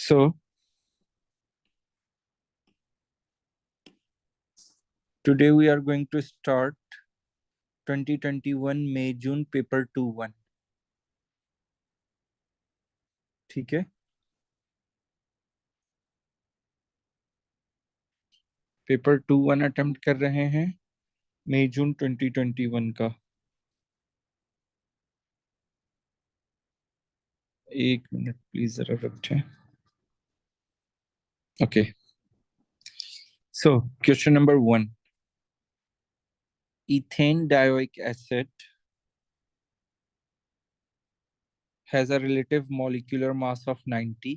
So today we are going to start 2021 May June paper 2-1. ठीक है, paper 2-1 attempt कर रहे हैं मई जून 2021 का। एक मिनट प्लीज जरा रखें। Okay, so question number 1, ethane dioic acid has a relative molecular mass of 90.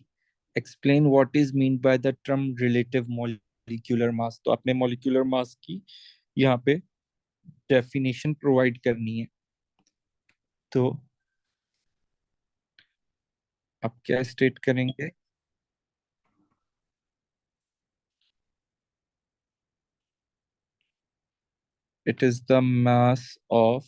Explain what is meant by the term relative molecular mass। तो आपने molecular mass की यहाँ पे डेफिनेशन प्रोवाइड करनी है, तो आप क्या स्टेट करेंगे? It is the mass of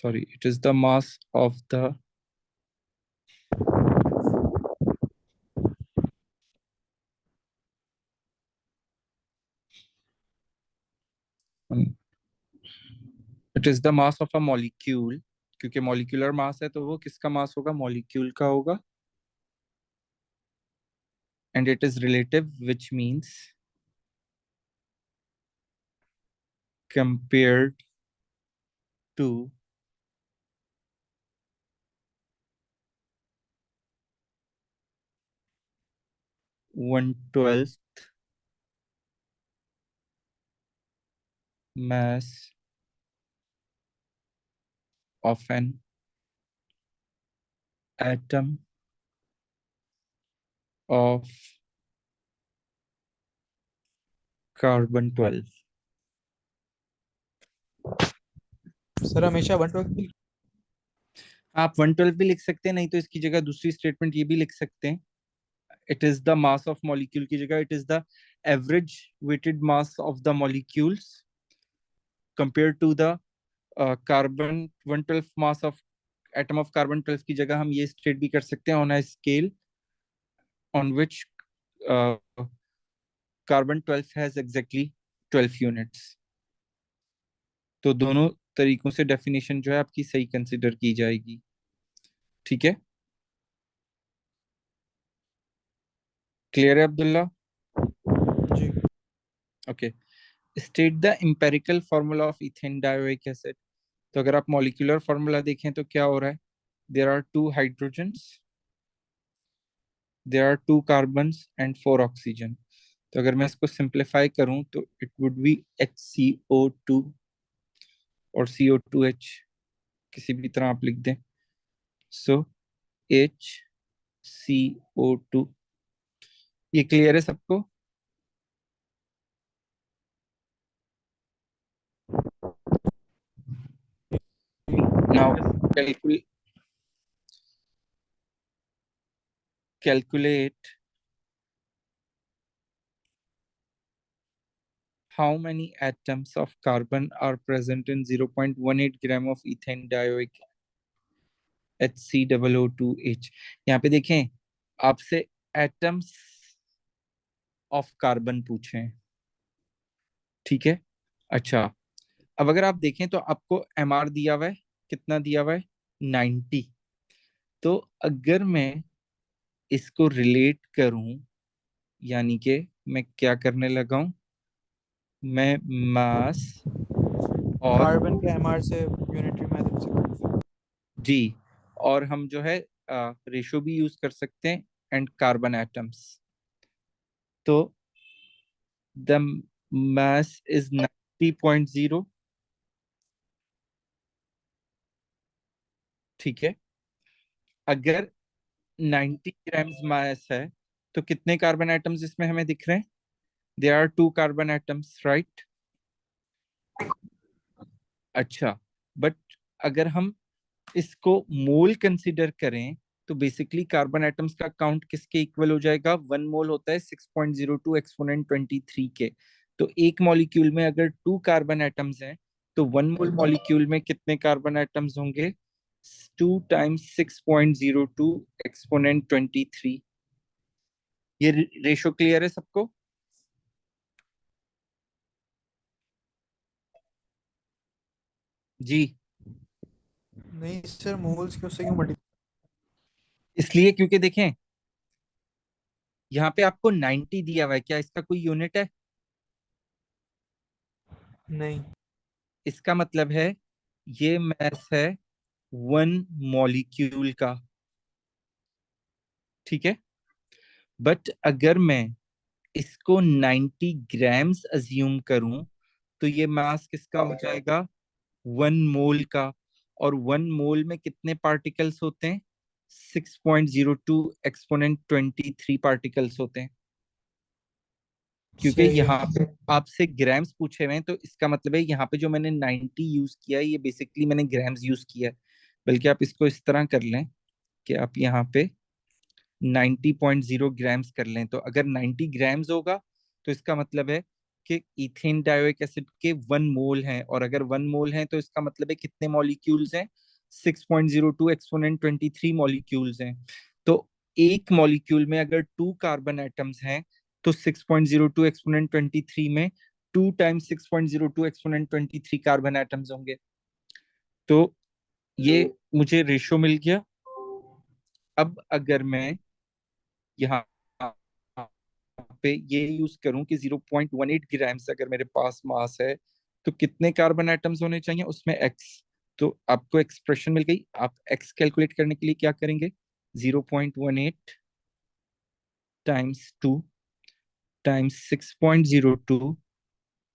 it is the mass of the it is the mass of a molecule, क्योंकि मॉलिक्यूलर मास है तो वो किसका मास होगा? मॉलिक्यूल का होगा। And it is relative which means compared to one twelfth mass of an atom of carbon 12। Sir हमेशा 112 आप 112 भी लिख सकते हैं, नहीं तो इसकी जगह दूसरी स्टेटमेंट ये भी लिख सकते हैं, it is the mass of molecule की जगह it is the average weighted mass of the molecules compare to the carbon 112 mass of atom of carbon 12 की जगह हम ये स्टेट भी कर सकते हैं on a scale on which carbon 12 has exactly 12 units. तो दोनों तरीकों से डेफिनेशन जो है आपकी सही कंसिडर की जाएगी। ठीक है, क्लियर है अब्दुल्ला? जी। Okay, state the empirical formula of ethane dioic acid. तो अगर आप मॉलिक्यूलर फॉर्मूला देखें तो क्या हो रहा है? There are 2 hydrogens, there are 2 carbons and 4 oxygen. तो अगर मैं इसको सिंप्लीफाई करूं तो इट वुड बी HCO2 और CO2H, किसी भी तरह आप लिख दें। सो HCO2, ये क्लियर है सबको? Now calculate how many atoms of carbon are present in 0.18 gram of ethane dioic HCOO2H। यहाँ पे देखें, आपसे एटम्स ऑफ कार्बन पूछे हैं, ठीक है। अच्छा, अब अगर आप देखें तो आपको MR दिया हुआ है, कितना दिया हुआ है? 90। तो अगर मैं इसको रिलेट करूं, यानी कि मैं क्या करने लगा हूं, मैं मास और कार्बन के एमआर से यूनिटरी मेथड से जी, और हम जो है रेशो भी यूज कर सकते हैं एंड कार्बन एटम्स। तो द मास इज 90.0, ठीक है। अगर 90 ग्राम्स मास है तो कितने कार्बन एटम्स इसमें हमें दिख रहे हैं? There are 2 carbon atoms, right? अच्छा, बट अगर हम इसको मोल कंसिडर करें तो बेसिकली कार्बन एटम्स का काउंट किसके इक्वल हो जाएगा? 1 मोल होता है 6.02 एक्सपोनेंट 23 के। तो एक मॉलिक्यूल में अगर 2 कार्बन एटम्स हैं तो 1 मोल मॉलिक्यूल में कितने कार्बन एटम्स होंगे? 2 × 6.02 एक्सपोनेंट 23। ये रेशो क्लियर है सबको? जी। नहीं सर, मोल्स के उससे क्यों मल्टीप्लाई? इसलिए क्योंकि देखें, यहाँ पे आपको 90 दिया हुआ है, क्या इसका कोई यूनिट है? नहीं। इसका मतलब है ये मास है 1 मॉलिक्यूल का। ठीक है। बट अगर मैं इसको 90 ग्राम्स अज्यूम करूं तो ये मास किसका हो जाएगा? 1 मोल का। और 1 मोल में कितने पार्टिकल्स होते हैं? 6.02 एक्सपोनेंट 23 पार्टिकल्स होते हैं। क्योंकि सही है। यहाँ पे आपसे ग्राम्स पूछे हुए हैं तो इसका मतलब है यहाँ पे जो मैंने 90 यूज किया है ये बेसिकली मैंने ग्राम्स यूज किया है। बल्कि आप इसको इस तरह कर लें कि आप यहाँ पे 90.0 ग्राम्स कर लें। तो अगर 90 ग्राम्स होगा तो इसका मतलब है कि इथेन डायोइक एसिड के 1 मोल हैं, और अगर 1 मोल हैं तो इसका मतलब है कितने मॉलिक्यूल्स हैं? 6.02 एक्सपोनेंट 23 मॉलिक्यूल्स हैं। तो एक मॉलिक्यूल में अगर 2 कार्बन एटम्स हैं तो 6.02 एक्सपोनेंट 23 में 2 × 6.02 एक्सपोनेंट 23 कार्बन एटम्स होंगे। तो ये मुझे रेशो मिल गया। अब अगर मैं यहाँ पे ये यूज करूं कि 0.18 ग्राम्स अगर मेरे पास मास है तो कितने कार्बन एटम्स होने चाहिए उसमें? एक्स। तो आपको एक्सप्रेशन मिल गई। आप एक्स कैलकुलेट करने के लिए क्या करेंगे? 0.18 times 2 times 6.02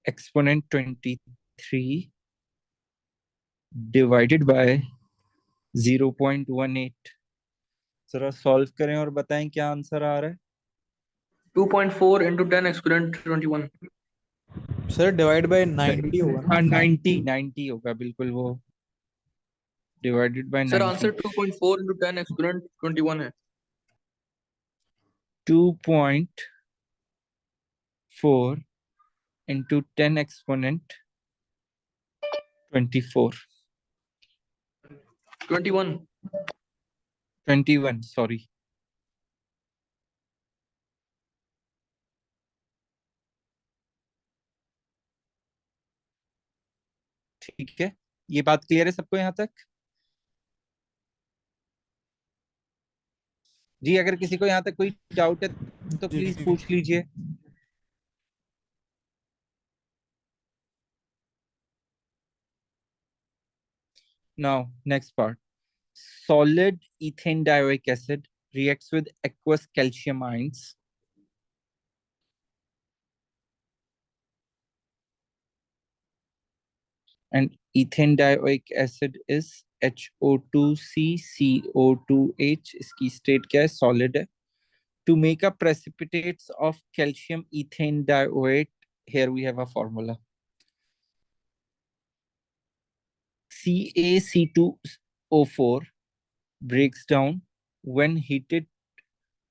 exponent 23 divided by 0.18। जरा सॉल्व करें और बताएं क्या आंसर आ रहा है। 2.4 into 10 exponent 21। Sir divide by 90 होगा ना? हाँ, 90 होगा बिल्कुल, वो divided by sir 90। Answer 2.4 into 10 exponent 21 है। 2.4 into 10 exponent 24। 21। 21, सॉरी। ठीक है, ये बात क्लियर है सबको यहाँ तक? जी, अगर किसी को यहाँ तक कोई डाउट है तो जी। प्लीज पूछ लीजिए। Now next part. Solid ethane dioic acid reacts with aqueous calcium ions and ethane dioic acid is HO2C CO2H। इसकी स्टेट क्या है? सॉलिड है। To make a precipitates of calcium ethane dioate, here we have a formula. CaC2O4 breaks down when heated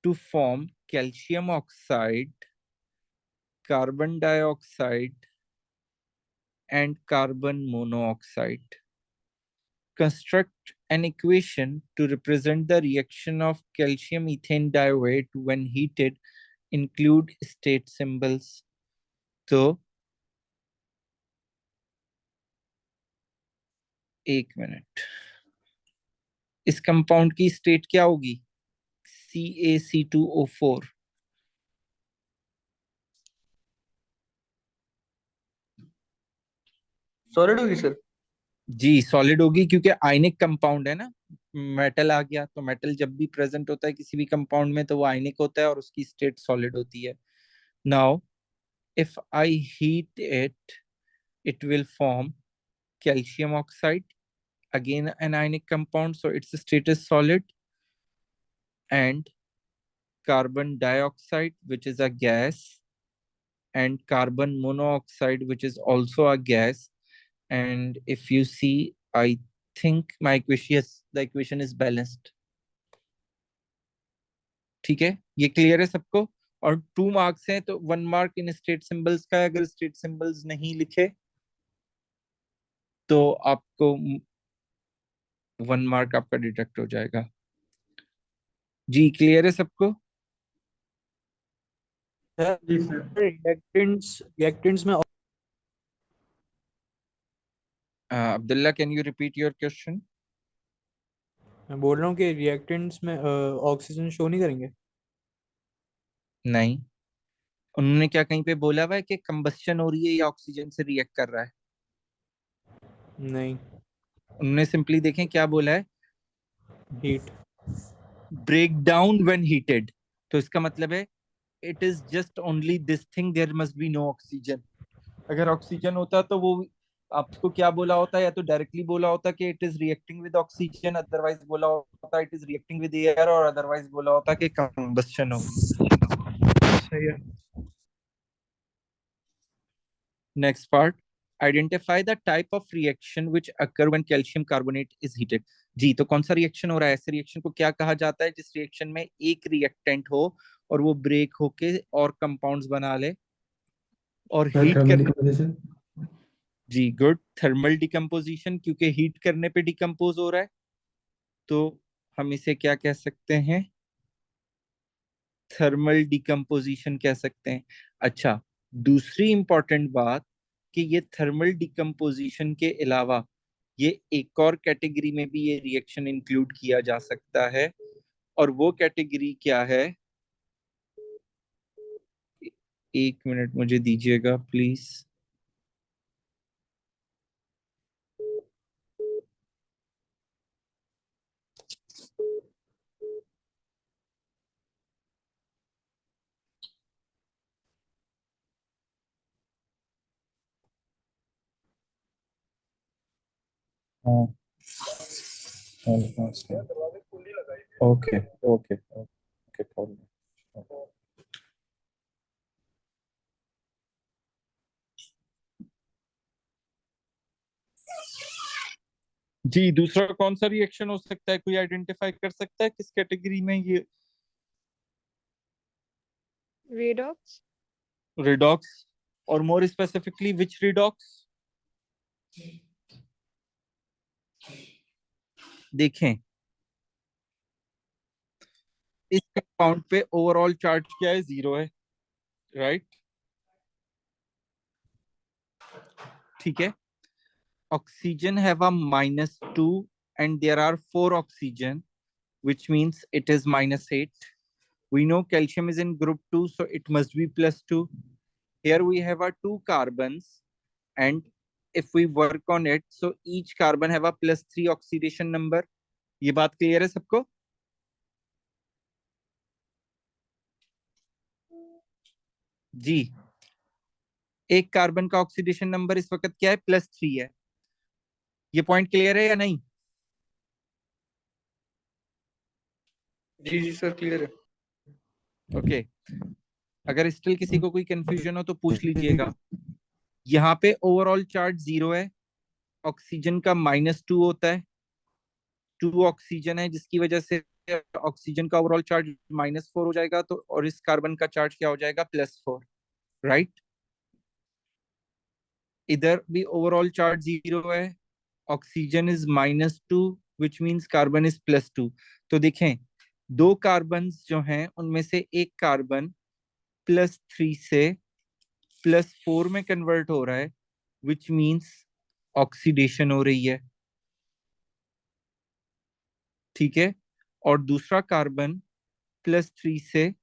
to form calcium oxide, carbon dioxide, and carbon monoxide. Construct an equation to represent the reaction of calcium ethane dioate when heated. Include state symbols. तो एक minute, इस compound की state क्या होगी? CaC2O4। Solid होगी sir. जी solid होगी, क्योंकि ionic compound है ना। मेटल आ गया तो मेटल जब भी प्रेजेंट होता है किसी भी कंपाउंड में तो वो आयनिक होता है और उसकी स्टेट सॉलिड होती है। Now if I heat it, it will form calcium oxide, again an ionic compound, so its state is solid, and carbon dioxide, which is a gas, and carbon monoxide, which is also a gas. And if you see, I think my equation, yes, the equation is balanced. ठीक है, ये clear है सबको? और 2 marks हैं तो 1 mark in state symbols का है। अगर स्टेट सिंबल्स नहीं लिखे तो आपको 1 मार्क आपका डिडक्ट हो जाएगा। जी क्लियर है सबको? जी सर। रिएक्टेंट्स में Abdullah can you repeat your question? मैं बोल रहा हूँ कि रिएक्टेंट्स में ऑक्सीजन शो नहीं करेंगे। नहीं, उन्होंने क्या कहीं पे बोला हुआ है कि कंबस्शन हो रही है या ऑक्सीजन से रिएक्ट कर रहा है? नहीं। उन्होंने सिंपली देखें क्या बोला है, heat. Break down when heated. तो इसका मतलब है it is just only this thing, there must be no oxygen. अगर ऑक्सीजन होता तो वो आपको क्या बोला होता, या तो डायरेक्टली बोला होता कि it is reacting with oxygen, otherwise बोला होता it is reacting with air, और अदरवाइज बोला होता कि कंबस्शन हो रही है। सही है। Next part, identify the type of reaction which occur when calcium carbonate is heated. जी तो कौन सा रिएक्शन हो रहा है? ऐसे रिएक्शन को क्या कहा जाता है जिस रिएक्शन में एक रिएक्टेंट हो और वो ब्रेक होके और कंपाउंड्स बना ले और हीट थर्मल करने। डिकम्पोजिशन। जी गुड, थर्मल डिकम्पोजिशन, क्योंकि हीट करने पे डिकम्पोज हो रहा है। तो हम इसे क्या कह सकते हैं? थर्मल डिकम्पोजिशन कह सकते हैं। अच्छा, दूसरी इंपॉर्टेंट बात कि ये थर्मल डिकम्पोजिशन के अलावा ये एक और कैटेगरी में भी ये रिएक्शन इंक्लूड किया जा सकता है, और वो कैटेगरी क्या है? एक मिनट मुझे दीजिएगा प्लीज। हाँ, ओके ओके ओके। जी दूसरा कौन सा रिएक्शन हो सकता है? कोई आइडेंटिफाई कर सकता है किस कैटेगरी में ये? redox, रिडॉक्स, और मोर स्पेसिफिकली विच रिडॉक्स? देखें, इस कंपाउंड पे ओवरऑल चार्ज क्या है? 0 है, राइट? ठीक है, oxygen have a -2 and there are 4 oxygen, which means it is -8. We know calcium is in group 2, so it must be +2. Here we have our 2 carbons, and if we work on it, so each carbon have a +3 oxidation number. ये बात clear है सबको? जी, एक carbon का oxidation number इस वक्त क्या है? +3 है। ये पॉइंट क्लियर है या नहीं? जी जी सर, क्लियर है। ओके, अगर स्टिल किसी को कोई कंफ्यूजन हो तो पूछ लीजिएगा। यहाँ पे ओवरऑल चार्ज 0 है, ऑक्सीजन का -2 होता है, 2 ऑक्सीजन है, जिसकी वजह से ऑक्सीजन का ओवरऑल चार्ज -4 हो जाएगा, तो और इस कार्बन का चार्ज क्या हो जाएगा? +4, राइट? इधर भी ओवरऑल चार्ज 0 है, oxygen is -2, which means carbon is +2। तो देखें, 2 कार्बन जो हैं उनमें से एक कार्बन +3 से +4 में कन्वर्ट हो रहा है, विच मीन्स ऑक्सीडेशन हो रही है। ठीक है, और दूसरा कार्बन +3 से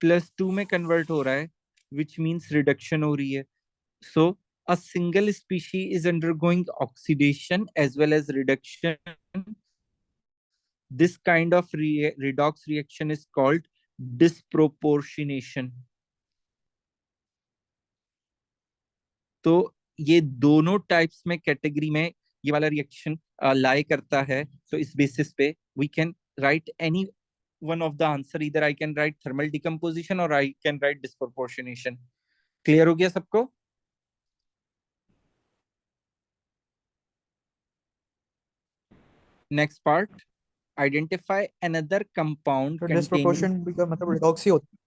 +2 में कन्वर्ट हो रहा है, विच मीन्स रिडक्शन हो रही है। सो a single species is undergoing oxidation as well as reduction. This kind of redox reaction is called disproportionation. तो ये दोनों टाइप्स में कैटेगरी में ये वाला रिएक्शन लाई करता है। तो इस बेसिस पे we can write any one of the answer, इधर I can write thermal decomposition और I can write disproportionation. Clear हो गया सबको? Next part, identify another compound तो कंटेनिंग। डिस्प्रोपोर्शन का मतलब रिडॉक्स ही होता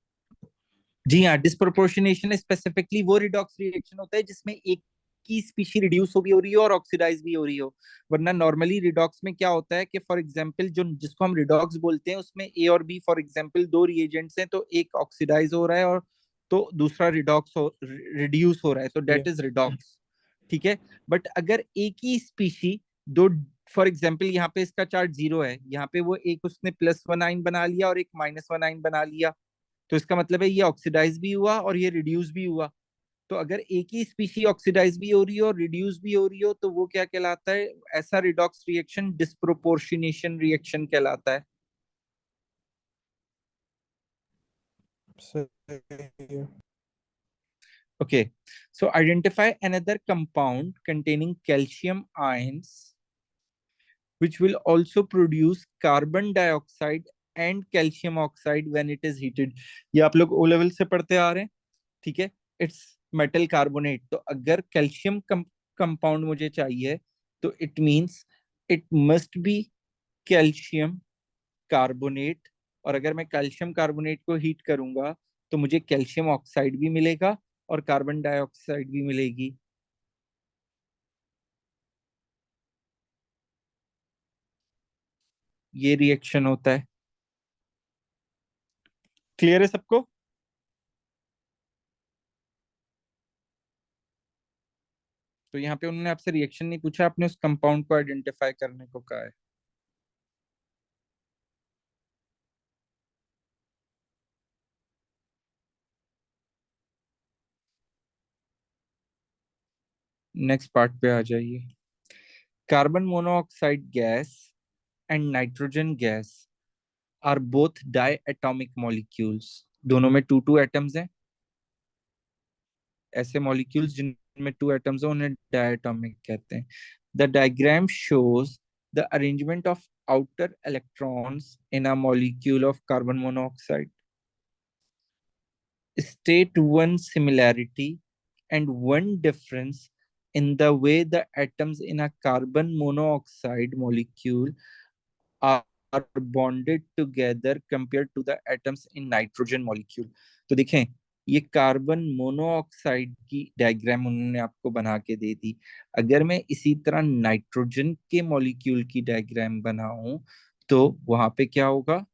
जी हाँ, डिस्प्रोपोर्शनेशन स्पेसिफिकली वो रिडॉक्स रिएक्शन होता है जिसमें एक की स्पीशी रिड्यूस हो भी हो रही हो और ऑक्सीडाइज भी हो रही हो। वरना नॉर्मली रिडॉक्स में क्या होता है कि फॉर एग्जांपल जो जिसको हम रिडॉक्स बोलते हैं उसमें ए और बी फॉर एग्जांपल दो रिएजेंट्स हैं, तो एक ऑक्सीडाइज हो रहा है और तो दूसरा रिडॉक्स हो रिड्यूस हो रहा है, तो है। That is redox. ठीक है। बट अगर एक ही स्पीशी दो, फॉर एग्जाम्पल यहाँ पे इसका चार्ट 0 है, यहाँ पे वो एक उसने +1 आइन बना लिया और एक -1 आइन बना लिया, तो इसका मतलब है ये ऑक्सीडाइज भी हुआ और ये रिड्यूस भी हुआ। तो अगर एक ही स्पीशी ऑक्सीडाइज भी हो रही हो और रिड्यूस भी हो रही हो तो वो क्या कहलाता है? ऐसा रिडॉक्स रिएक्शन डिस्प्रोपोर्शनेशन रिएक्शन कहलाता है। सही है। Okay, so identify another compound containing calcium ions which will also produce carbon dioxide and calcium oxide when it is heated। ये आप लोग ओ लेवल से पढ़ते आ रहे हैं। ठीक है। It's metal carbonate. तो अगर कैल्शियम कंपाउंड मुझे चाहिए तो it means it must be calcium carbonate. और अगर मैं कैल्शियम कार्बोनेट को हीट करूंगा तो मुझे कैल्शियम ऑक्साइड भी मिलेगा और कार्बन डाइऑक्साइड भी मिलेगी। ये रिएक्शन होता है। क्लियर है सबको? तो यहाँ पे उन्होंने आपसे रिएक्शन नहीं पूछा, आपने उस कंपाउंड को आइडेंटिफाई करने को कहा है। नेक्स्ट पार्ट पे आ जाइए। Carbon monoxide gas and nitrogen gas are both diatomic molecules. दोनों में टू टू एटम्स हैं। ऐसे मॉलिक्यूल्स जिनमें टू एटम्स हैं उन्हें डायटोमिक कहते हैं। The diagram shows the arrangement of outer electrons in a molecule of carbon monoxide. State one similarity and one difference in the way the atoms in a carbon monoxide molecule are bonded together compared to the atoms in nitrogen molecule। तो देखें, ये carbon monoxide की diagram उन्होंने आपको बना के दे दी। अगर मैं इसी तरह नाइट्रोजन के मॉलिक्यूल की डायग्राम बनाऊं तो वहां पे क्या होगा?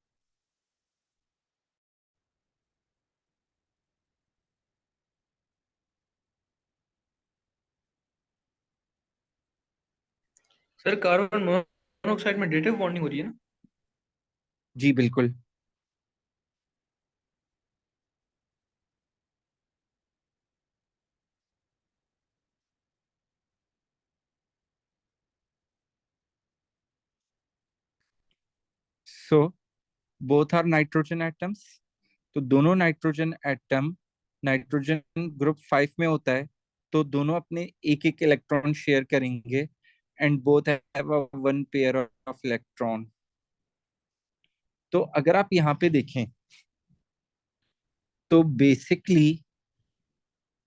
सर कार्बन मोनोऑक्साइड में डेटिव बॉन्डिंग हो रही है ना? जी बिल्कुल। So both are nitrogen atoms. तो दोनों नाइट्रोजन एटम नाइट्रोजन ग्रुप 5 में होता है, तो दोनों अपने एक एक इलेक्ट्रॉन शेयर करेंगे and both have a one pair of electron. तो अगर आप यहाँ पे देखें तो बेसिकली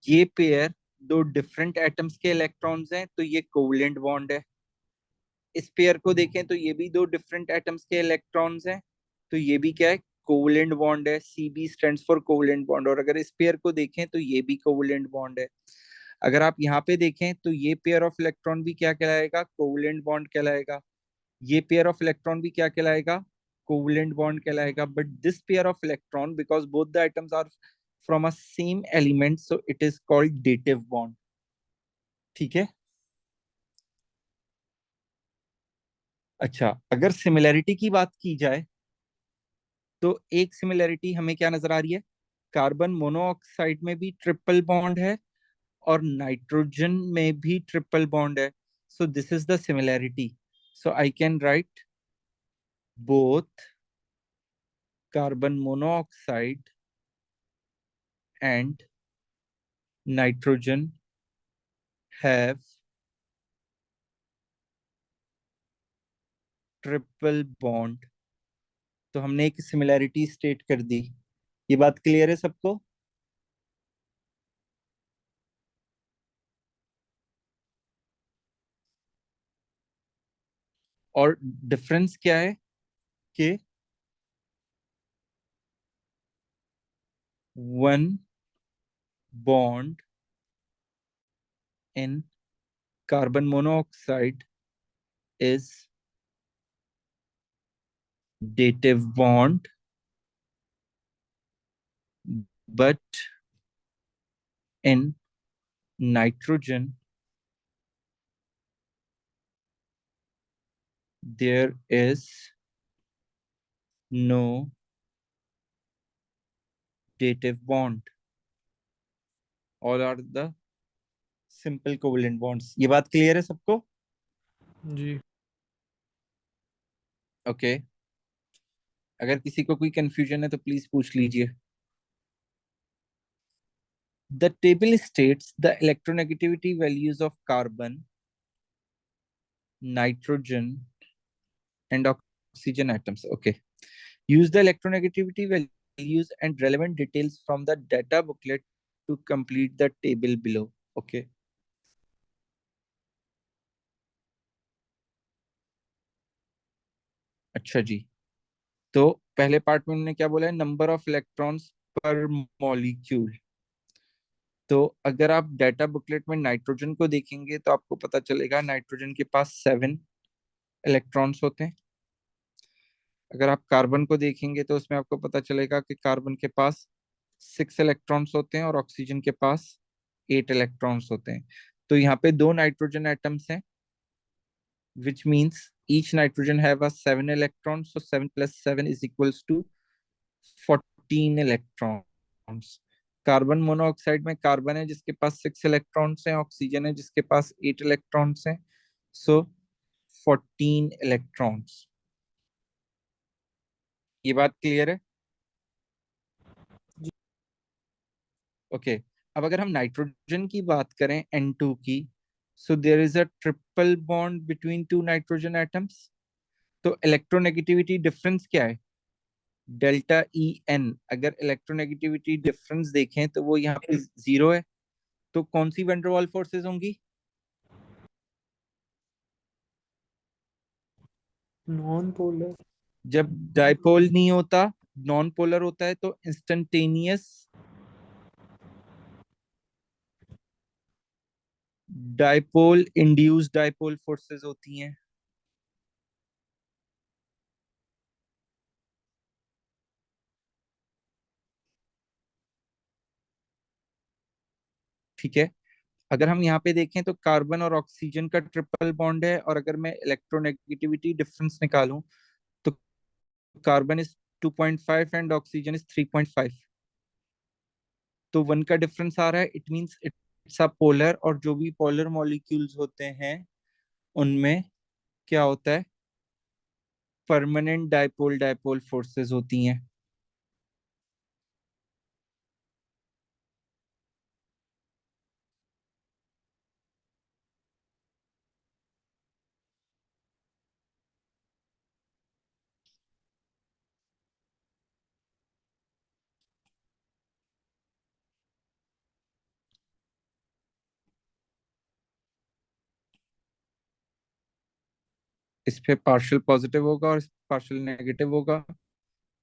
ये पेयर दो डिफरेंट एटम्स के इलेक्ट्रॉन्स हैं, तो ये कोवलेंट बॉन्ड है। इस पेयर को देखें तो ये भी दो डिफरेंट एटम्स के इलेक्ट्रॉन्स हैं, तो ये भी क्या है? कोवलेंट बॉन्ड है। CB stands for covalent bond. और अगर इस पेयर को देखें तो ये भी कोवलेंट बॉन्ड है। अगर आप यहाँ पे देखें तो ये पेयर ऑफ इलेक्ट्रॉन भी क्या कहलाएगा? कोवलेंट बॉन्ड कहलाएगा। ये पेयर ऑफ इलेक्ट्रॉन भी क्या कहलाएगा? कोवलेंट बॉन्ड कहलाएगा। But this pair of electron because both the atoms are from a same element so it is called dative bond. ठीक है। अच्छा, अगर सिमिलैरिटी की बात की जाए तो एक सिमिलैरिटी हमें क्या नजर आ रही है? कार्बन मोनोऑक्साइड में भी ट्रिपल बॉन्ड है और नाइट्रोजन में भी ट्रिपल बॉन्ड है। So this is the similarity. So I can right both carbon monoxide and nitrogen have triple bond. तो हमने एक सिमिलैरिटी स्टेट कर दी। ये बात क्लियर है सबको? और डिफरेंस क्या है? के one bond in carbon monoxide is dative bond, but in nitrogen there is no dative bond. All are the simple covalent bonds. ये बात क्लियर है सबको? जी ओके अगर किसी को कोई कंफ्यूजन है तो प्लीज पूछ लीजिए. The table states the electronegativity values of carbon, nitrogen, and oxygen atoms. Okay. Use the electronegativity values and relevant details from the data booklet to complete the table below. Okay. अच्छा जी. तो पहले part में उन्होंने क्या बोला है? Number of electrons पर molecule. तो अगर आप डाटा बुकलेट में नाइट्रोजन को देखेंगे तो आपको पता चलेगा नाइट्रोजन के पास 7 इलेक्ट्रॉन्स होते हैं. अगर आप कार्बन को देखेंगे तो उसमें आपको पता चलेगा कि कार्बन के पास 6 इलेक्ट्रॉन्स होते हैं और ऑक्सीजन के पास 8 इलेक्ट्रॉन्स होते हैं. तो यहाँ पे 2 नाइट्रोजन एटम्स हैं, which means each nitrogen have a 7 electrons, so 7 plus 7 is equals to 14 electrons. Carbon monoxide में कार्बन है जिसके पास 6 इलेक्ट्रॉन्स हैं, ऑक्सीजन है जिसके पास 8 इलेक्ट्रॉन्स हैं, सो 14 इलेक्ट्रॉन्स. ये बात क्लियर है? ओके अब अगर हम नाइट्रोजन की बात करें N2 की, so there is a triple bond between two nitrogen atoms. तो इलेक्ट्रोनेगेटिविटी डिफरेंस क्या है? Delta E N. अगर इलेक्ट्रोनेगेटिविटी डिफरेंस देखें तो वो यहाँ पे 0 है. तो कौन सी वैन डर वाल फोर्सेस होंगी? Non polar. जब डाइपोल नहीं होता, नॉन पोलर होता है, तो instantaneous dipole induced dipole forces होती हैं. ठीक है. अगर हम यहाँ पे देखें तो कार्बन और ऑक्सीजन का ट्रिपल बॉन्ड है, और अगर मैं इलेक्ट्रोनेगेटिविटी डिफरेंस निकालूं तो carbon is 2.5 and oxygen is 3.5. तो 1 का डिफरेंस आ रहा है. It means it's a polar, और जो भी पोलर मॉलिक्यूल्स होते हैं उनमें क्या होता है? परमानेंट डाइपोल डाइपोल फोर्सेस होती हैं. इस पे पार्शियल पॉजिटिव होगा और पार्शियल नेगेटिव होगा.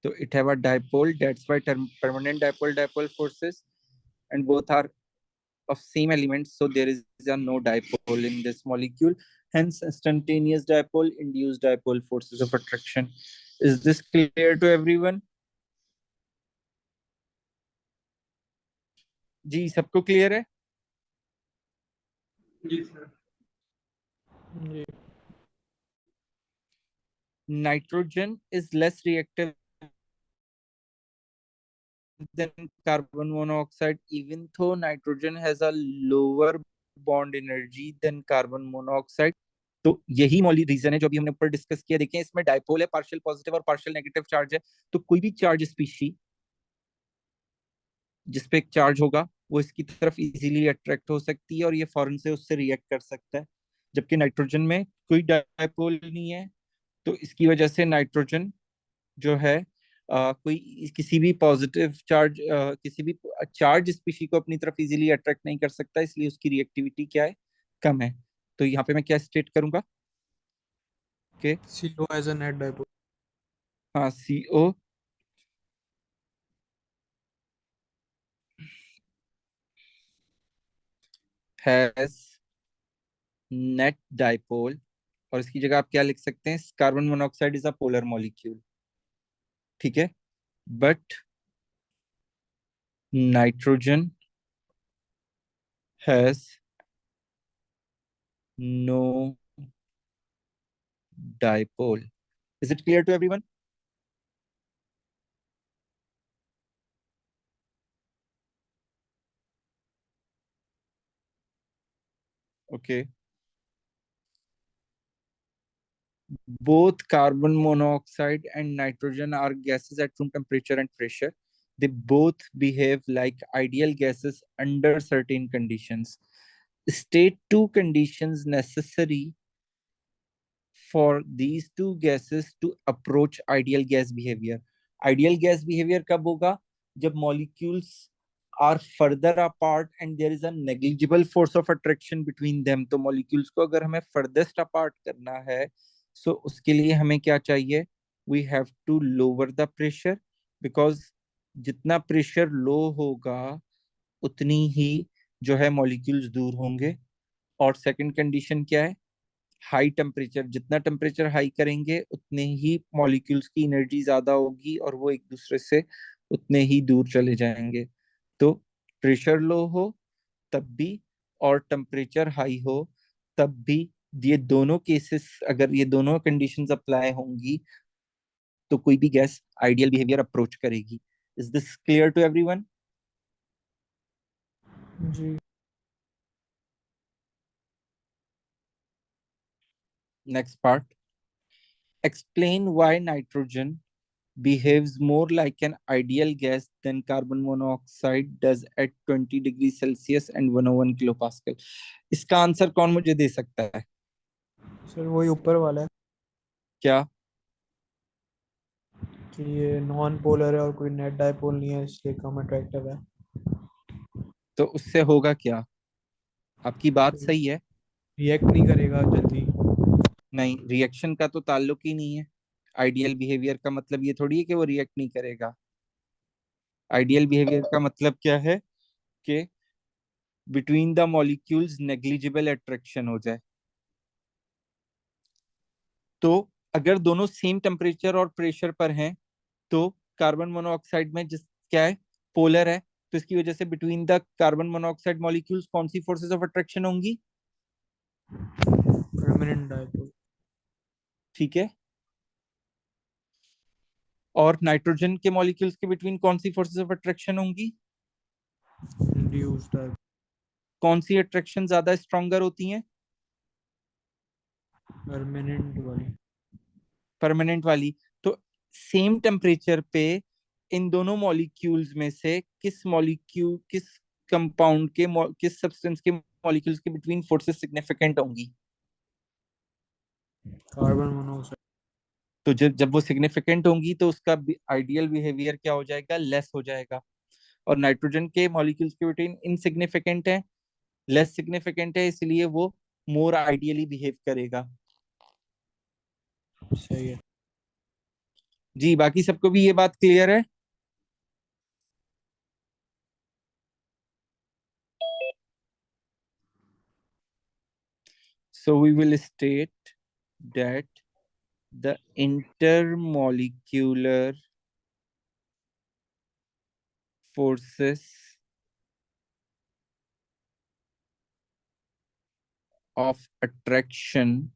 तो it have a dipole, that's why permanent dipole dipole forces, and both are of same elements, so there is a no dipole in this molecule, hence instantaneous dipole induced dipole forces of attraction. Is this clear to everyone? जी सबको clear है? जी sir. जी Nitrogen is less reactive than carbon monoxide, even though nitrogen has a lower bond energy than carbon monoxide. तो यही मौलिक reason है जो अभी हमने ऊपर डिस्कस किया. देखें इसमें डाइपोल है, पार्शियल पॉजिटिव और पार्शियल नेगेटिव चार्ज है. तो कोई भी चार्ज स्पीशी जिसपे एक चार्ज होगा वो इसकी तरफ इजीली अट्रैक्ट हो सकती है और ये फौरन से उससे रिएक्ट कर सकता है. जबकि नाइट्रोजन में कोई डाइपोल नहीं है, तो इसकी वजह से नाइट्रोजन जो है कोई किसी भी पॉजिटिव चार्ज, किसी भी चार्ज स्पीशी को अपनी तरफ इजीली अट्रैक्ट नहीं कर सकता, इसलिए उसकी रिएक्टिविटी क्या है? कम है. तो यहाँ पे मैं क्या स्टेट करूंगा कि CO as a net dipole. हाँ, CO हैज नेट डाइपोल, और इसकी जगह आप क्या लिख सकते हैं, carbon monoxide is a polar molecule, ठीक है, but nitrogen has no dipole. Is it clear to everyone? Okay. Both carbon monoxide and nitrogen are gases at room temperature and pressure. They both behave like ideal gases under certain conditions. State two conditions necessary for these two gases to approach ideal gas behavior. Ideal gas behavior कब होगा? जब molecules are further apart and there is a negligible force of attraction between them. तो molecules को अगर हमें furthest apart करना है, so उसके लिए हमें क्या चाहिए? We have to lower the pressure, because जितना प्रेशर लो होगा उतनी ही जो है मॉलिक्यूल्स दूर होंगे. और सेकंड कंडीशन क्या है? High temperature. जितना टेम्परेचर हाई करेंगे उतने ही मॉलिक्यूल्स की एनर्जी ज्यादा होगी और वो एक दूसरे से उतने ही दूर चले जाएंगे. तो प्रेशर लो हो तब भी और टेम्परेचर हाई हो तब भी, ये दोनों केसेस अगर ये दोनों कंडीशंस अप्लाई होंगी तो कोई भी गैस आइडियल बिहेवियर अप्रोच करेगी. Is this clear to everyone? जी. Next part. Explain why nitrogen behaves more like an ideal gas than carbon monoxide does at 20 degree Celsius and 101 kilopascal. इसका answer कौन मुझे दे सकता है? सर वही ऊपर वाला है क्या? कि ये नॉन पोलर है और कोई नेट डाइपोल नहीं है, इसलिए कम अट्रैक्टिव है. तो उससे होगा क्या? आपकी बात तो सही है. रिएक्ट नहीं करेगा जल्दी. नहीं, रिएक्शन का तो ताल्लुक ही नहीं है. आइडियल बिहेवियर का मतलब ये थोड़ी है कि वो रिएक्ट नहीं करेगा. आइडियल बिहेवियर का मतलब क्या है? कि between the molecules negligible attraction हो जाए. तो अगर दोनों सेम टेम्परेचर और प्रेशर पर हैं तो कार्बन मोनोऑक्साइड में जिस क्या है, पोलर है, तो इसकी वजह से between the carbon monoxide molecules कौन सी फोर्सेस ऑफ अट्रैक्शन होंगी? Permanent dipole. ठीक है. और नाइट्रोजन के मॉलिक्यूल्स के बिटवीन कौन सी फोर्सेस ऑफ अट्रैक्शन होंगी? Induced dipole. कौन सी अट्रैक्शन ज्यादा स्ट्रॉन्गर होती हैं? परमानेंट वाली. परमानेंट वाली. तो सेम टेम्परेचर पे इन दोनों मॉलिक्यूल्स में से किस मॉलिक्यूल किस कंपाउंड के किस सब्सटेंस के मॉलिक्यूल्स के बिटवीन फोर्सेस सिग्निफिकेंट होंगी? Carbon monoxide. तो जब जब वो सिग्निफिकेंट होंगी तो उसका आइडियल बिहेवियर क्या हो जाएगा? लेस हो जाएगा. और नाइट्रोजन के मॉलिक्यूल्स के बिटवीन इनसिग्निफिकेंट है, लेस सिग्निफिकेंट है, इसलिए वो मोर आइडियली बिहेव करेगा. सही है. जी, बाकी सबको भी ये बात क्लियर है? So we will state that the intermolecular forces of attraction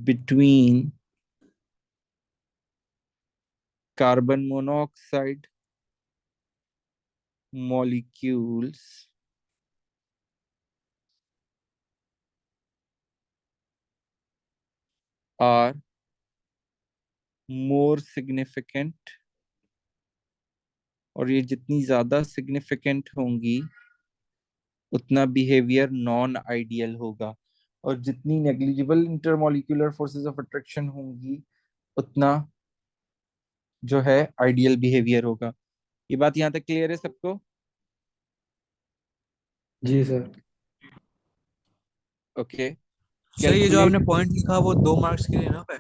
between carbon monoxide molecules are more significant, और ये जितनी ज्यादा सिग्निफिकेंट होंगी उतना बिहेवियर नॉन आइडियल होगा. और जितनी negligible intermolecular forces of attraction होंगी उतना जो है आइडियल बिहेवियर होगा. ये बात यहाँ तक क्लियर है सबको? जी सर. ओके. सर ये जो आपने Calculate पॉइंट लिखा वो 2 मार्क्स के लिए ना है?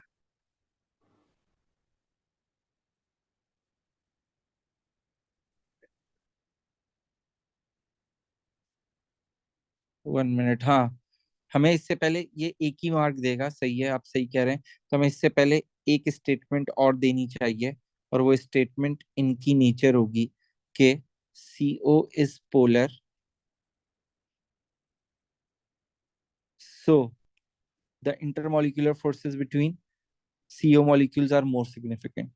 वन मिनट, हाँ। हमें इससे पहले ये एक ही मार्क देगा, सही है, आप सही कह रहे हैं। तो हमें इससे पहले एक स्टेटमेंट और देनी चाहिए, और वो स्टेटमेंट इनकी नेचर होगी कि CO is polar, so the intermolecular forces between CO molecules are more significant.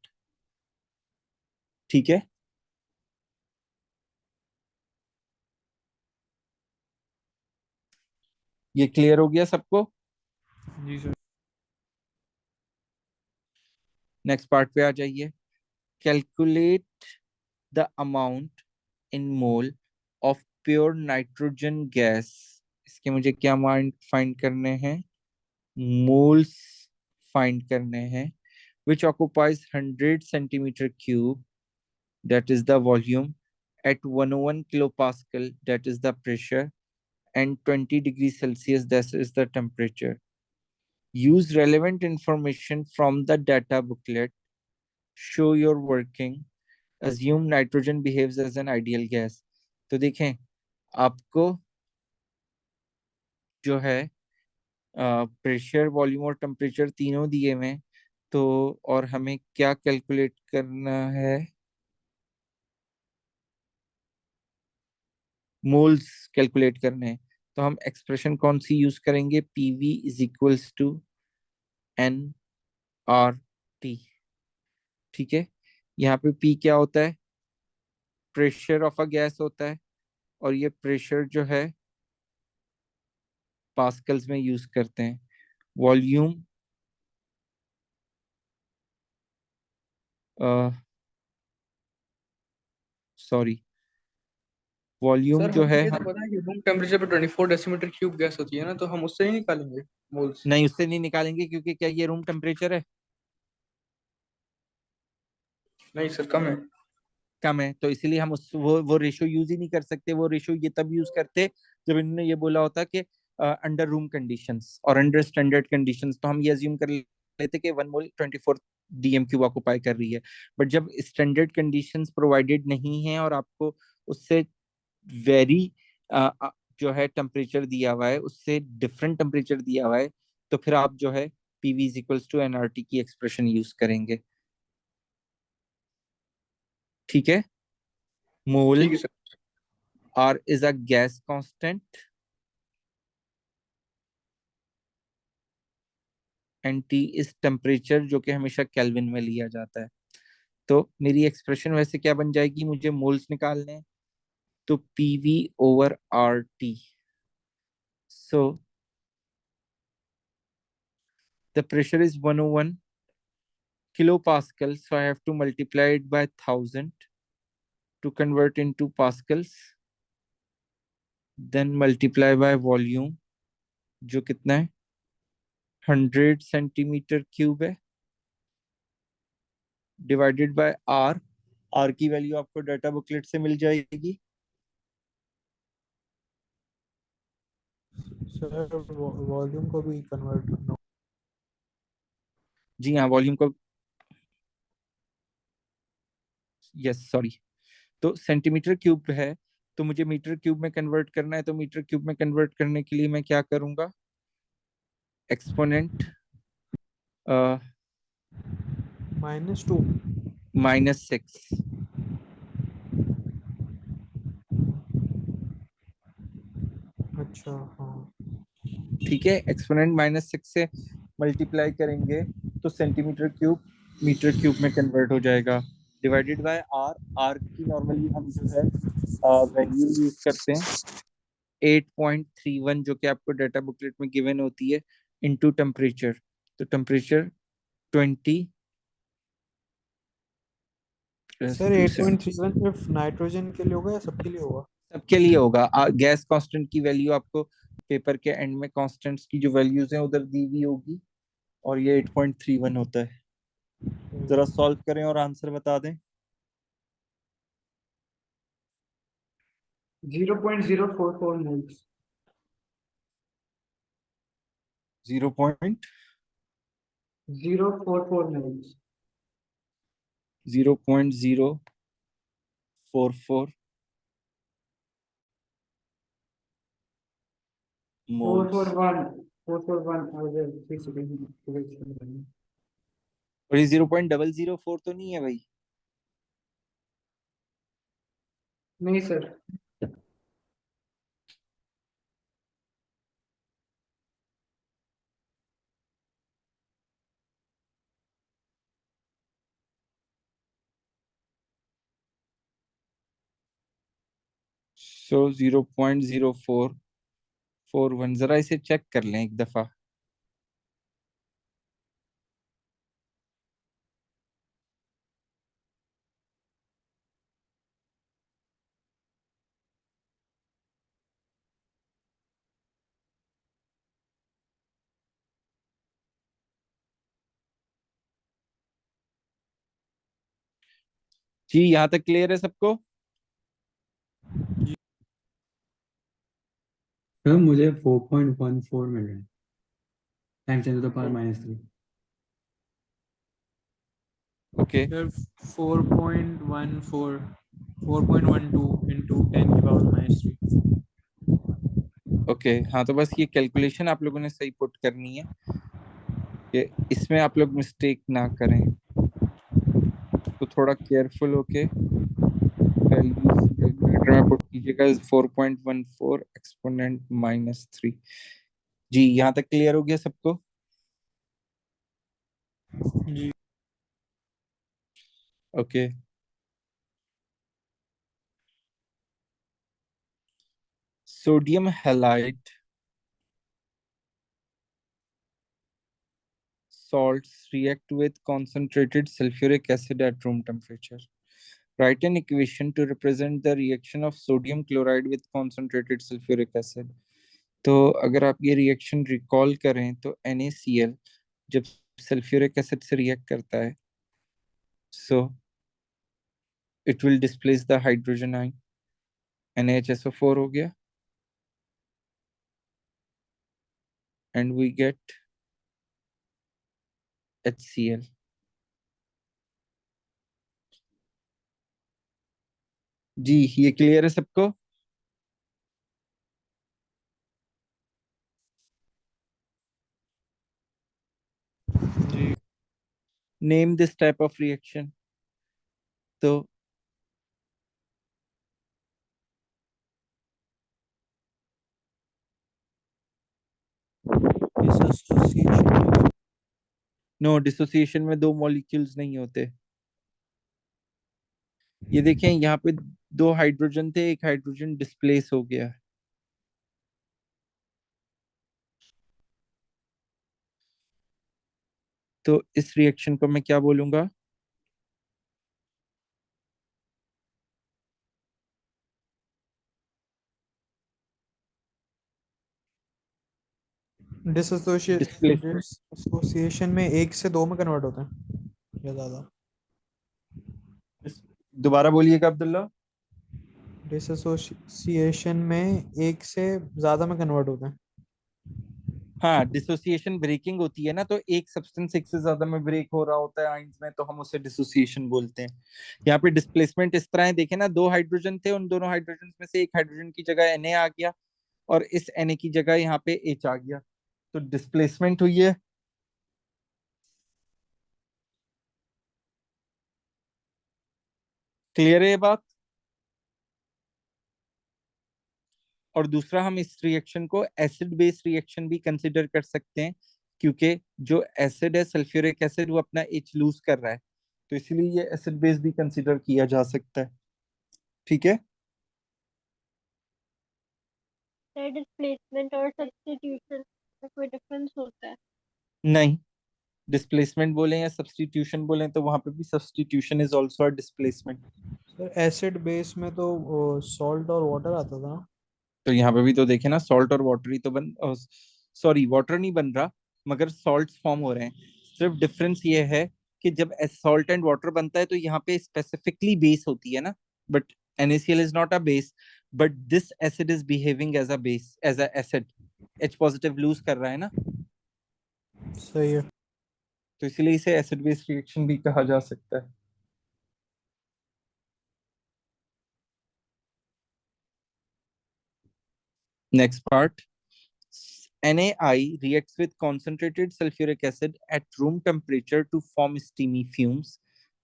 ठीक है। ये क्लियर हो गया सबको? जी सर। नेक्स्ट पार्ट पे आ जाइए। Calculate the amount in mole of pure nitrogen gas. इसके मुझे क्या फाइंड करने हैं? मोल्स फाइंड करने हैं। Which occupies 100 centimetre cube, that is the volume, at 101 kilopascal, that is the pressure, and 20 degrees Celsius, that is the temperature. Use relevant information from the data booklet. Show your working. Assume nitrogen behaves as an ideal gas. तो देखें, आपको जो है pressure, volume और temperature तीनों दिए हुए हैं। तो और हमें क्या कैलकुलेट करना है? मोल्स कैलकुलेट करने हैं। तो हम एक्सप्रेशन कौन सी यूज करेंगे? PV is equals to NRT। ठीक है। यहाँ पे P क्या होता है? प्रेशर ऑफ अ गैस होता है, और ये प्रेशर जो है पास्कल्स में यूज करते हैं। वॉल्यूम सॉरी, वॉल्यूम सर जो हमें है ये तो हम, पता है कि रूम टेम्परेचर पे 24 डेसीमीटर क्यूब गैस होती है ना, तो हम उससे ही निकालेंगे मोल्स। नहीं, उससे नहीं निकालेंगे, क्योंकि क्या ये रूम टेम्परेचर है? नहीं सर, कम है। कम है, तो इसीलिए हम उस वो रेशो यूज ही नहीं कर सकते। वो रेशो ये तब यूज करते जब इन्होंने ये बोला होता कि अंडर रूम कंडीशंस और अंडर स्टैंडर्ड कंडीशंस, तो हम ये अज्यूम कर लेते कि 1 मोल 24 DM क्यूब ऑक्युपाई कर रही है। बट जब स्टैंडर्ड कंडीशंस प्रोवाइडेड नहीं है और आपको उससे वेरी जो है टेम्परेचर दिया हुआ है, उससे डिफरेंट टेम्परेचर दिया हुआ है, तो फिर आप जो है PV is equals to NRT की एक्सप्रेशन यूज करेंगे। ठीक है। मोल ठीक है sir. R is a gas constant and T is temperature, जो कि हमेशा केल्विन में लिया जाता है। तो मेरी एक्सप्रेशन वैसे क्या बन जाएगी? मुझे मोल्स निकालने हैं, तो PV over RT। So the pressure is 101 kilopascal, so I have to multiply it by 1000 to convert into pascals, then multiply by volume, जो कितना है? 100 सेंटीमीटर क्यूब है, डिवाइडेड बाय R की वैल्यू आपको डाटा बुकलेट से मिल जाएगी। Sir volume को भी कन्वर्ट करना। जी हाँ, वॉल्यूम को, यस सॉरी। तो सेंटीमीटर क्यूब है, तो मुझे मीटर क्यूब में कन्वर्ट करना है। तो मीटर क्यूब में कन्वर्ट करने के लिए मैं क्या करूंगा? एक्सपोनेंट -2। -6। अच्छा हाँ। ठीक है, एक्सपोनेंट -6 से मल्टीप्लाई करेंगे तो सेंटीमीटर क्यूब मीटर क्यूब में कन्वर्ट हो जाएगा, डिवाइडेड बाय R की नॉर्मली हम जो है वैल्यू यूज करते हैं 8.31, जो कि आपको डाटा बुकलेट में गिवन होती है, इनटू टेम्परेचर। तो टेम्परेचर 20 प्लस सर 270 8.31 सिर्फ नाइट्रोजन के लिए होगा या सबके लिए होगा? सबके लिए होगा। गैस कांस्टेंट की वैल्यू आपको पेपर के एंड में कांस्टेंट्स की जो वैल्यूज हैं उधर दी हुई होगी, और ये 8.31 होता है। जरा सॉल्व करें और आंसर बता दें। 0.044 मोल्स। 0.04 044 minutes. 0.044 moles. 441 और 3 सेकंड। और ये 0.004 तो नहीं है भाई? नहीं सर। सो 0.0441, जरा इसे चेक कर लें एक दफा। जी यहाँ तक क्लियर है सबको? सर मुझे 4.14 मिल रहा है, times 10 to the power -3। Okay, sir 4.12 into 10 की पावर -3। ओके। हाँ तो बस ये कैलकुलेशन आप लोगों ने सही पुट करनी है कि इसमें आप लोग मिस्टेक ना करें, तो थोड़ा केयरफुल होके वैल्यूज कैलकुलेटर में पुट कीजिएगा। 4.14 एक्सपोनेंट -3। जी यहाँ तक क्लियर हो गया सबको? जी okay. Sodium halide salts react with concentrated sulfuric acid at room temperature. Write an equation to represent the reaction of sodium chloride with concentrated sulfuric acid. तो अगर आप ये रिएक्शन रिकॉल करें तो NaCl जब सल्फ्यूरिक एसिड से react करता है, so it will displace the hydrogen ion, NaHSO4 हो गया, and we get HCl. जी ये क्लियर है सबको? जी Name this type of reaction. तो डिसोसिएशन। नो, डिसोसिएशन में दो मॉलिक्यूल्स नहीं होते। ये देखें यहाँ पे दो हाइड्रोजन थे, एक हाइड्रोजन डिस्प्लेस हो गया। तो इस रिएक्शन को मैं क्या बोलूंगा? डिस्प्लेसमेंट। डिसोसिएशन में 1 से 2 में कन्वर्ट होता है या ज्यादा? दोबारा बोलिएगा अब्दुल्ला। डिसोसिएशन में 1 से ज्यादा में कन्वर्ट होता है। हाँ, डिसोसिएशन ब्रेकिंग होती है ना, तो एक सब्सटेंस एक से ज्यादा में ब्रेक हो रहा होता है आयंस में, तो हम उसे डिसोसिएशन बोलते हैं। यहाँ पे डिस्प्लेसमेंट इस तरह है, देखे ना, दो हाइड्रोजन थे, उन दोनों हाइड्रोजन में से एक हाइड्रोजन की जगह Na आ गया और इस Na की जगह यहाँ पे H आ गया, तो डिस्प्लेसमेंट हुई है। क्लियर है ये बात? और दूसरा, हम इस रिएक्शन को एसिड बेस रिएक्शन भी कंसिडर कर सकते हैं, क्योंकि जो एसिड है सल्फ्यूरिक एसिड वो अपना एच लूज कर रहा है, तो इसलिए ये एसिड बेस भी कंसिडर किया जा सकता है। ठीक है? सर डिस्प्लेसमेंट और सब्स्टिट्यूशन में कोई डिफरेंस होता है? नहीं, डिस्प्लेसमेंट बोले या सब्स्टिट्यूशन बोले तो वहां पे भी substitution is also a displacement. Sir acid base में तो सॉल्ट और वाटर आता था। तो यहाँ पे भी तो देखे ना, सॉल्ट और वाटर ही तो सॉरी वाटर नहीं बन रहा, मगर सॉल्ट्स फॉर्म हो रहे हैं। सिर्फ डिफरेंस ये है कि जब सॉल्ट एंड वाटर बनता है तो यहाँ पे स्पेसिफिकली बेस होती है ना, but NaCl is not a base, but this acid is behaving as a base, as a acid. H positive lose कर रहा है ना, सही है। तो इसलिए इसे एसिड बेस रिएक्शन भी कहा जा सकता है। Next part, NaI reacts with concentrated sulfuric acid at room temperature to form steamy fumes।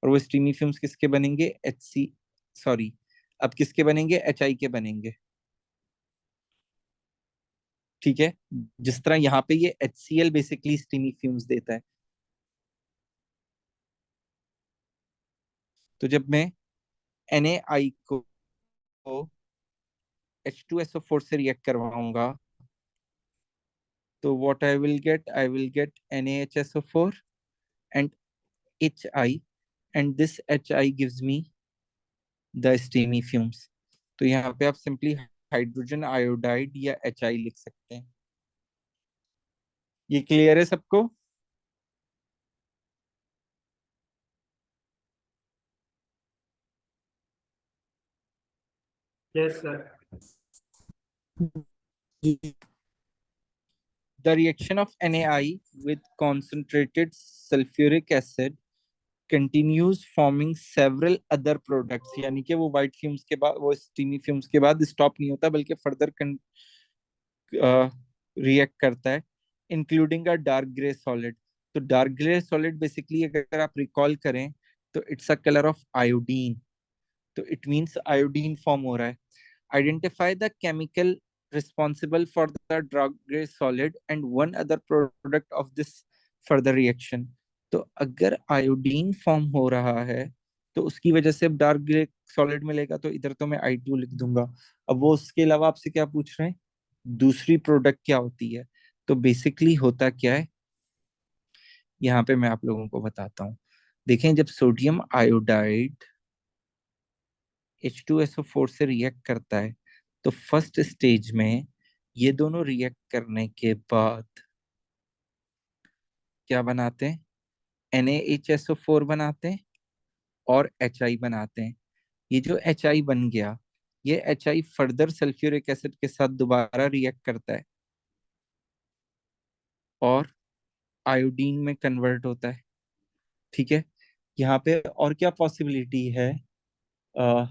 और वो steamy fumes किसके बनेंगे? HC, सॉरी, अब किसके बनेंगे? HI के बनेंगे। ठीक है, जिस तरह यहाँ पे ये HCl बेसिकली steamy fumes देता है। तो जब मैं NaI को H2SO4 से रिएक्ट करवाऊंगा तो what I will get NaHSO4 and HI, and this HI gives me the steamy fumes। तो यहाँ पे आप सिंपली हाइड्रोजन आयोडाइड या HI लिख सकते हैं। ये क्लियर है सबको? Yes, sir. Ji. The reaction of NaI with concentrated sulfuric acid continues forming several other products। यानी कि वो वाइट फ्यूम्स के बाद, वो स्टीमी फ्यूम्स के बाद स्टॉप नहीं होता, बल्कि फर्दर रिएक्ट करता है, including a dark grey solid. तो डार्क ग्रे सॉलिड बेसिकली अगर आप रिकॉल करें तो it's a colour of iodine. तो इट मींस आयोडीन फॉर्म हो रहा है। Identify the chemical responsible for the dark grey solid and one other product of this further reaction. तो अगर आयोडीन फॉर्म हो रहा है तो उसकी वजह से अब डार्क ग्रे सॉलिड मिलेगा, तो इधर तो मैं I2 लिख दूंगा। अब वो उसके अलावा आपसे क्या पूछ रहे हैं? दूसरी प्रोडक्ट क्या होती है? तो बेसिकली होता क्या है, यहाँ पे मैं आप लोगों को बताता हूँ। देखें, जब सोडियम आयोडाइड H2SO4 से रिएक्ट करता है तो फर्स्ट स्टेज में ये दोनों रिएक्ट करने के बाद क्या बनाते हैं? NaHSO4 बनाते हैं और HI बनाते हैं। ये जो HI बन गया, ये HI फर्दर सल्फ्यूरिक एसिड के साथ दोबारा रिएक्ट करता है और आयोडीन में कन्वर्ट होता है। ठीक है, यहाँ पे और क्या पॉसिबिलिटी है? अ,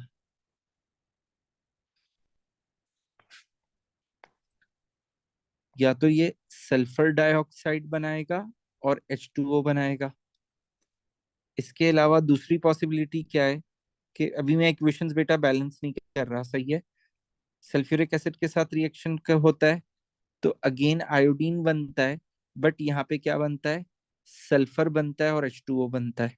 या तो ये सल्फर डाइऑक्साइड बनाएगा और H2O बनाएगा। इसके अलावा दूसरी पॉसिबिलिटी क्या है कि अभी मैं इक्वेशंस बेटा बैलेंस नहीं कर रहा, सही है? सल्फ्यूरिक एसिड के साथ रिएक्शन कब होता है? तो अगेन आयोडीन बनता है, बट यहाँ पे क्या बनता है? सल्फर बनता है और H2O बनता है।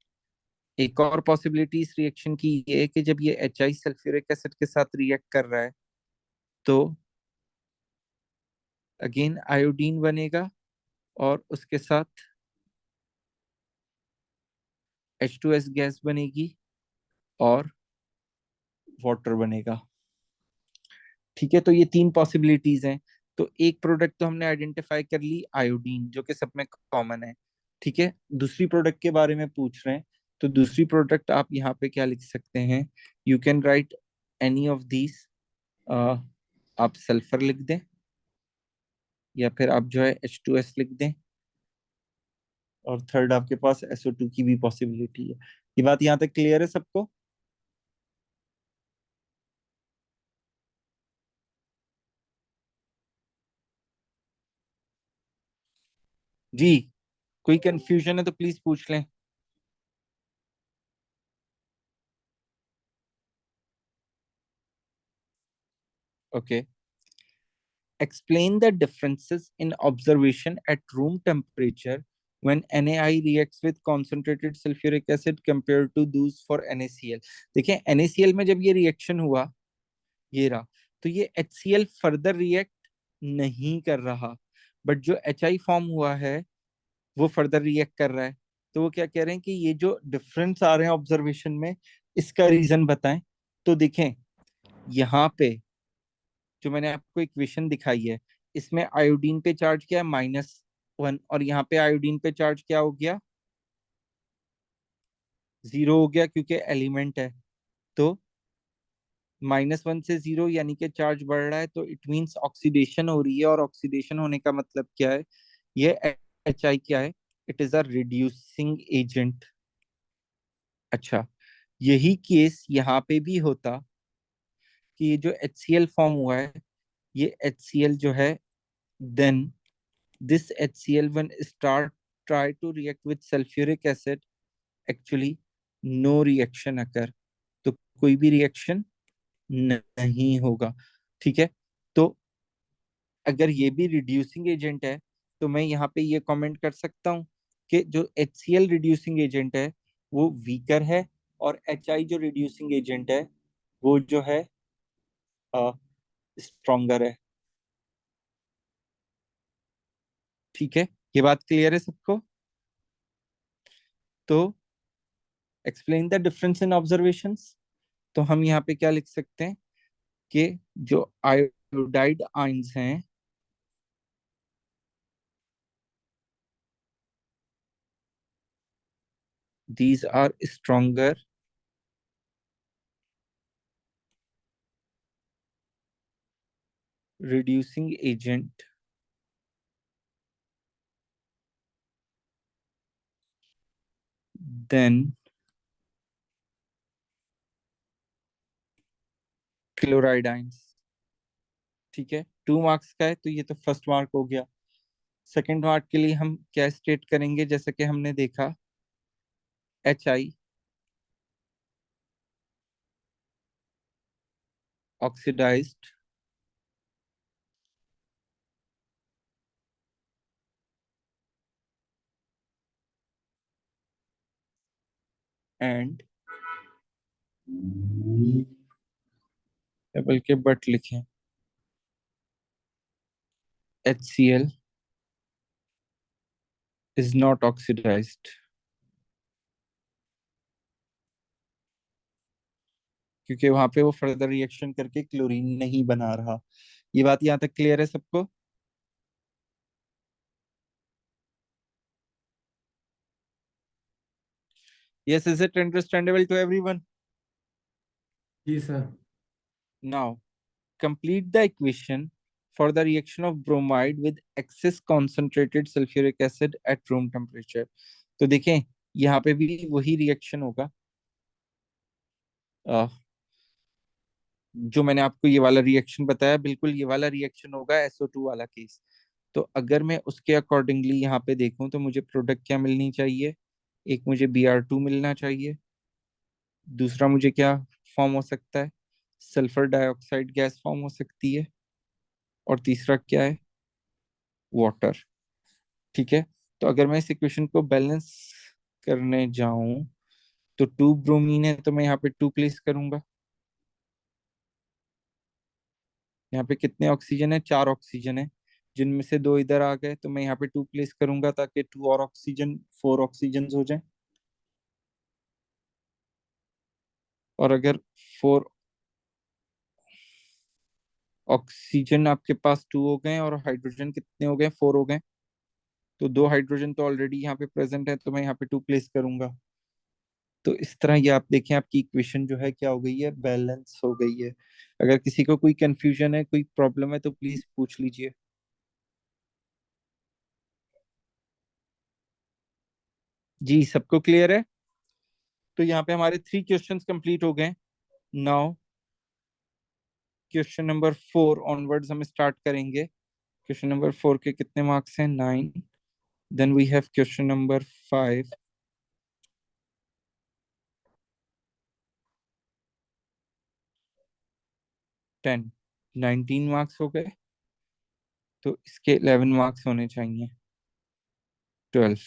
एक और पॉसिबिलिटी इस रिएक्शन की ये है कि जब ये HI सल्फ्यूरिक एसिड के साथ रिएक्ट कर रहा है तो अगेन आयोडीन बनेगा और उसके साथ H2S गैस बनेगी और वाटर बनेगा। ठीक है, तो ये तीन पॉसिबिलिटीज हैं। तो एक प्रोडक्ट तो हमने आइडेंटिफाई कर ली, आयोडीन, जो कि सब में कॉमन है। ठीक है, दूसरी प्रोडक्ट के बारे में पूछ रहे हैं, तो दूसरी प्रोडक्ट आप यहाँ पे क्या लिख सकते हैं? You can write any of these. आप सल्फर लिख दें या फिर आप जो है H2S लिख दें, और थर्ड आपके पास SO2 की भी पॉसिबिलिटी है। ये बात यहाँ तक क्लियर है सबको? जी, कोई कंफ्यूजन है तो प्लीज पूछ लें। Okay, explain the differences in observation at room temperature when NaI reacts with concentrated sulfuric acid compared to those for NaCl। देखिए, NaCl में जब ये रिएक्शन हुआ, ये रहा, तो ये HCl फर्दर रिएक्ट नहीं कर रहा, बट जो HI फॉर्म हुआ है वो फर्दर रिएक्ट कर रहा है। तो वो क्या कह रहे हैं कि ये जो डिफरेंस आ रहे हैं ऑब्जर्वेशन में, इसका रीजन बताएं। तो देखें, यहाँ पे जो मैंने आपको इक्वेशन दिखाई है, इसमें आयोडीन पे चार्ज क्या है? -1, और यहाँ पे आयोडीन पे चार्ज क्या हो गया? 0 हो गया, क्योंकि एलिमेंट है। तो -1 से 0 यानी कि चार्ज बढ़ रहा है, तो इट मींस ऑक्सीडेशन हो रही है, और ऑक्सीडेशन होने का मतलब क्या है? ये HI क्या है? It is a reducing agent. अच्छा, यही केस यहाँ पे भी होता कि ये जो HCl फॉर्म हुआ है, ये HCl जो है, then this HCl when start try to react with sulfuric acid, actually no reaction occur, तो कोई भी रिएक्शन नहीं होगा। ठीक है, तो अगर ये भी रिड्यूसिंग एजेंट है तो मैं यहाँ पे ये कमेंट कर सकता हूँ कि जो HCl रिड्यूसिंग एजेंट है वो वीकर है, और HI जो रिड्यूसिंग एजेंट है वो जो है स्ट्रॉन्गर है। ठीक है, ये बात क्लियर है सबको? तो explain the difference in observations. तो हम यहाँ पे क्या लिख सकते हैं कि जो आयोडाइड आयंस हैं, these are stronger reducing agent than chloride ions. ठीक है, 2 मार्क्स का है तो ये तो फर्स्ट मार्क हो गया। सेकंड मार्क के लिए हम क्या स्टेट करेंगे? जैसे कि हमने देखा HI ऑक्सीडाइज्ड एंड बल्कि बट लिखें HCl is not oxidized, क्योंकि वहां पे वो फर्दर रिएक्शन करके क्लोरीन नहीं बना रहा। ये बात यहाँ तक क्लियर है सबको? Yes, is it understandable to everyone? Yes, sir. Now, complete the equation for the reaction of bromide with excess concentrated sulfuric acid at room temperature. तो देखें, यहाँ पे भी वही रिएक्शन होगा जो मैंने आपको ये वाला रिएक्शन बताया, बिल्कुल ये वाला रिएक्शन होगा SO2 वाला केस। तो अगर मैं उसके अकॉर्डिंगली यहाँ पे देखूं तो मुझे प्रोडक्ट क्या मिलनी चाहिए? एक मुझे Br2 मिलना चाहिए, दूसरा मुझे क्या फॉर्म हो सकता है? सल्फर डाइऑक्साइड गैस फॉर्म हो सकती है, और तीसरा क्या है? वाटर। ठीक है, तो अगर मैं इस इक्वेशन को बैलेंस करने जाऊं तो 2 ब्रोमीन है तो मैं यहाँ पे 2 प्लेस करूंगा। यहाँ पे कितने ऑक्सीजन है? 4 ऑक्सीजन है, जिनमें से 2 इधर आ गए, तो मैं यहाँ पे 2 प्लेस करूंगा ताकि 2 और ऑक्सीजन 4 ऑक्सीजन हो जाए। और अगर 4 ऑक्सीजन आपके पास 2 हो गए और हाइड्रोजन कितने हो गए? 4 हो गए, तो 2 हाइड्रोजन तो ऑलरेडी यहाँ पे प्रेजेंट है, तो मैं यहाँ पे 2 प्लेस करूंगा। तो इस तरह ये आप देखें आपकी इक्वेशन जो है क्या हो गई है? बैलेंस हो गई है। अगर किसी को कोई कंफ्यूजन है, कोई प्रॉब्लम है तो प्लीज पूछ लीजिए। जी, सबको क्लियर है? तो यहाँ पे हमारे 3 क्वेश्चंस कंप्लीट हो गए। नाउ क्वेश्चन नंबर 4 ऑनवर्ड्स हम स्टार्ट करेंगे। क्वेश्चन नंबर 4 के कितने मार्क्स हैं? 9। Then we have question number 5, 10, 19 marks हो गए, तो इसके 11 मार्क्स होने चाहिए। 12,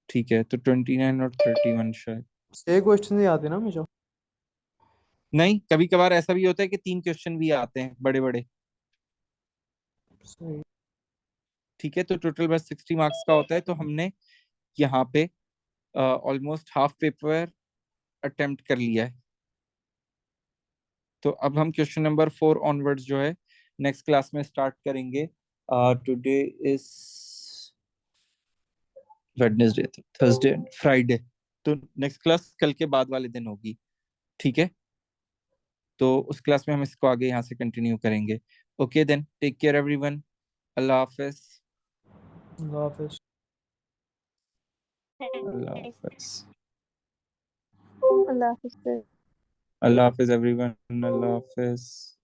ठीक है, तो 29 और 31 शायद। 6 क्वेश्चन ही आते ना हमेशा? नहीं, कभी कभार ऐसा भी होता है कि 3 क्वेश्चन भी आते हैं बड़े बड़े। सही। ठीक है, तो टोटल बस 60 मार्क्स का होता है, तो हमने यहाँ पे ऑलमोस्ट हाफ पेपर अटेम्प्ट कर लिया है। तो अब हम क्वेश्चन नंबर 4 ऑनवर्ड्स जो है नेक्स्ट क्लास में स्टार्ट करेंगे। Today is Wednesday, Thursday, Friday, तो नेक्स्ट क्लास कल के बाद वाले दिन होगी। ठीक है, तो उस क्लास में हम इसको आगे यहाँ से कंटिन्यू करेंगे। Okay then, take care everyone, अल्लाह हाफिज। अल्लाह हाफिज। अल्लाह हाफिज। Allah Hafiz. अल्लाह हाफिज एवरीवन। अल्लाह हाफिज।